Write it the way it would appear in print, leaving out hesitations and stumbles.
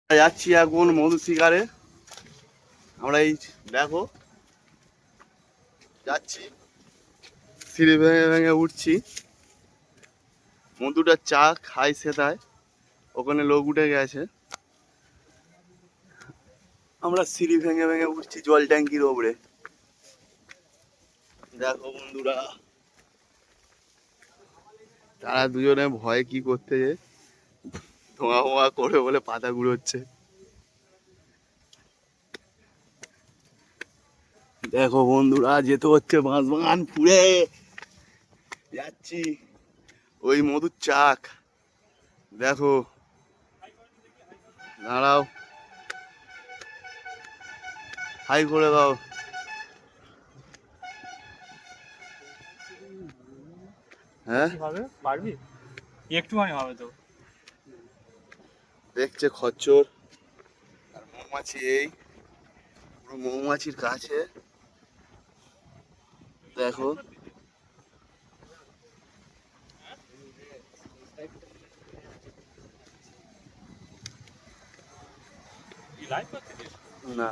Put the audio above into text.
যাচ্ছি এখন মধু শিকারে। আমরা এই দেখো যাচ্ছি, সিঁড়ি ভেঙে ভেঙে উঠছি। মধুটা চা খাই সেটায়, ওখানে লোক উঠে গেছে। আমরা সিঁড়ি ভেঙে ভেঙে উঠছি জল ট্যাঙ্কির ওপরে। দেখো বন্ধুরা, তারা দুজনে ভয়ে কি করতে যে ধোঁয়া ফোঁয়া করে বলে পাতা ঘুরোচ্ছে। দেখো বন্ধুরা, যেতে হচ্ছে বাঁশবাগান ফুড়ে যাচ্ছি, ওই মধুর চাক। দেখো, দাঁড়াও, হাই করে দাও। হ্যাঁ হবে, পারবি একটুখানি হবে তো। দেখছে খচ্চর আর মৌমাছি, এই পুরো মৌমাছির কাছে। দেখো লাইভ করছিস? না।